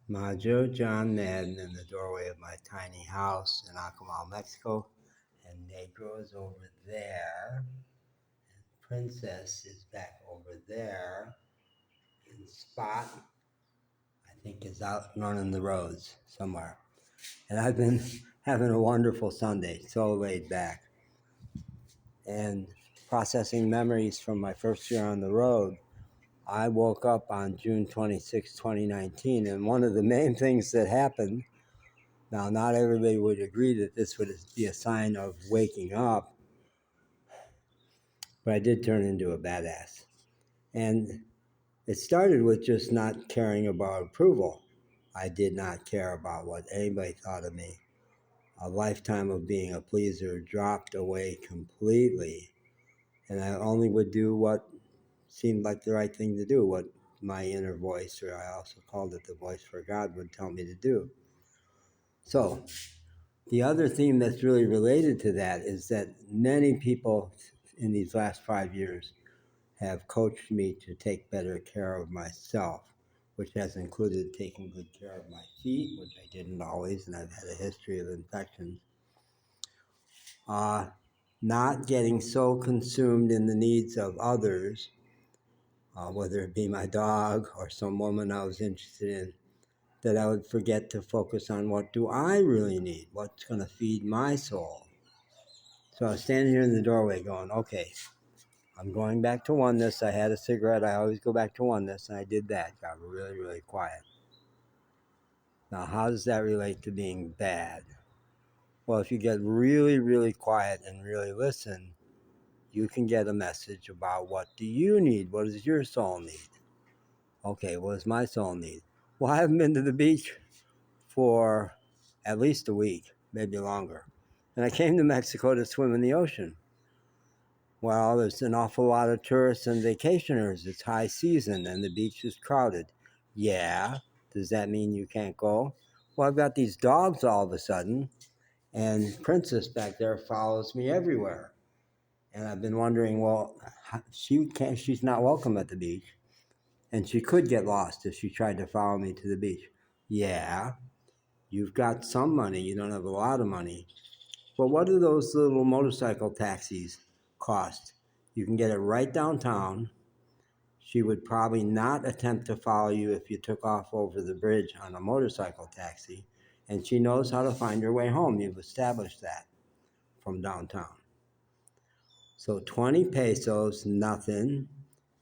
Majo John Madden in the doorway of my tiny house in Acamal, Mexico, and Negro is over there. And Princess is back over there. And Spot, I think, is out running the roads somewhere. And I've been having a wonderful Sunday, so laid back, and processing memories from my first year on the road. I woke up on June 26, 2019, and one of the main things that happened. Now, not everybody would agree that this would be a sign of waking up, but I did turn into a badass. And it started with just not caring about approval. I did not care about what anybody thought of me. A lifetime of being a pleaser dropped away completely, and I only would do what seemed like the right thing to do, what my inner voice, or I also called it the voice for God, would tell me to do. So, the other theme that's really related to that is that many people in these last 5 years have coached me to take better care of myself, which has included taking good care of my feet, which I didn't always, and I've had a history of infections. Not getting so consumed in the needs of others, whether it be my dog or some woman I was interested in, that I would forget to focus on what do I really need, what's going to feed my soul. So I was standing here in the doorway going, okay, I'm going back to oneness. I had a cigarette. I always go back to oneness, and I did that. Got really, really quiet. Now, how does that relate to being bad? Well, if you get really, really quiet and really listen, you can get a message about what do you need? What does your soul need? Okay, what does my soul need? Well, I haven't been to the beach for at least a week, maybe longer. And I came to Mexico to swim in the ocean. Well, there's an awful lot of tourists and vacationers. It's high season and the beach is crowded. Yeah, does that mean you can't go? Well, I've got these dogs all of a sudden, and Princess back there follows me everywhere. And I've been wondering, well, she's not welcome at the beach, and she could get lost if she tried to follow me to the beach. Yeah, you've got some money, you don't have a lot of money. But what do those little motorcycle taxis cost? You can get it right downtown. She would probably not attempt to follow you if you took off over the bridge on a motorcycle taxi. And she knows how to find her way home. You've established that from downtown. So 20 pesos, nothing.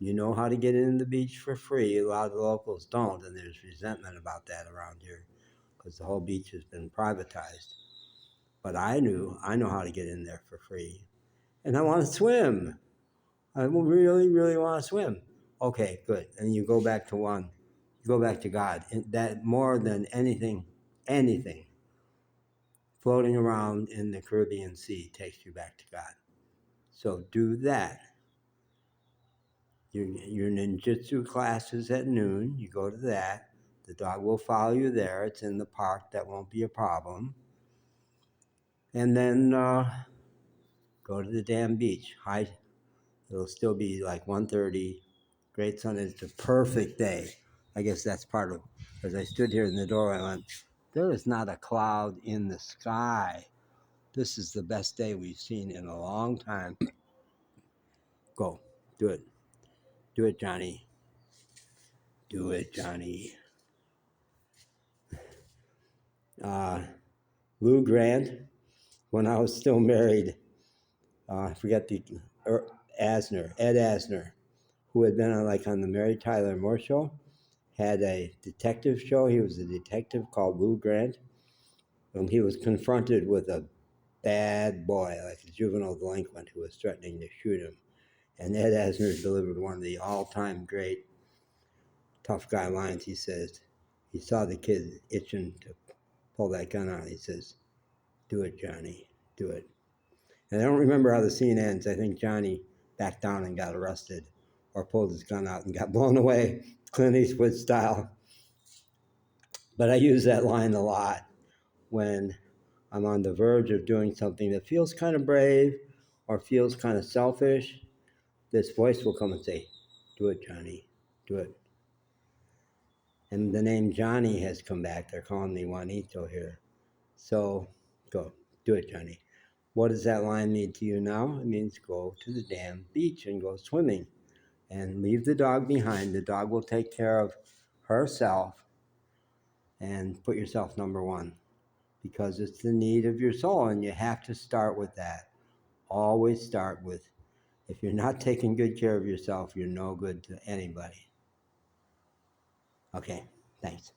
You know how to get in the beach for free. A lot of the locals don't, and there's resentment about that around here because the whole beach has been privatized. But I know how to get in there for free. And I want to swim. I really, really want to swim. Okay, good. And you go back to one. You go back to God. And that more than anything, floating around in the Caribbean Sea takes you back to God. So do that. Your ninjutsu classes at noon. You go to that. The dog will follow you there. It's in the park. That won't be a problem. And then go to the damn beach. It'll still be like 1:30. Great sun. It's a perfect day. I guess that's part of. As I stood here in the door, I went, there is not a cloud in the sky. This is the best day we've seen in a long time. Go. Do it. Do it, Johnny. Do it, Johnny. Lou Grant, when I was still married, I forget Ed Asner, who had been on the Mary Tyler Moore Show, had a detective show. He was a detective called Lou Grant, and he was confronted with a bad boy, like a juvenile delinquent who was threatening to shoot him. And Ed Asner delivered one of the all-time great tough guy lines. He says, he saw the kid itching to pull that gun out. He says, do it, Johnny, do it. And I don't remember how the scene ends. I think Johnny backed down and got arrested or pulled his gun out and got blown away, Clint Eastwood style. But I use that line a lot when I'm on the verge of doing something that feels kind of brave or feels kind of selfish. This voice will come and say, do it, Johnny, do it. And the name Johnny has come back. They're calling me Juanito here. So go, do it, Johnny. What does that line mean to you now? It means go to the damn beach and go swimming and leave the dog behind. The dog will take care of herself, and put yourself number one, because it's the need of your soul, and you have to start with that. Always start with, if you're not taking good care of yourself, you're no good to anybody. Okay, thanks.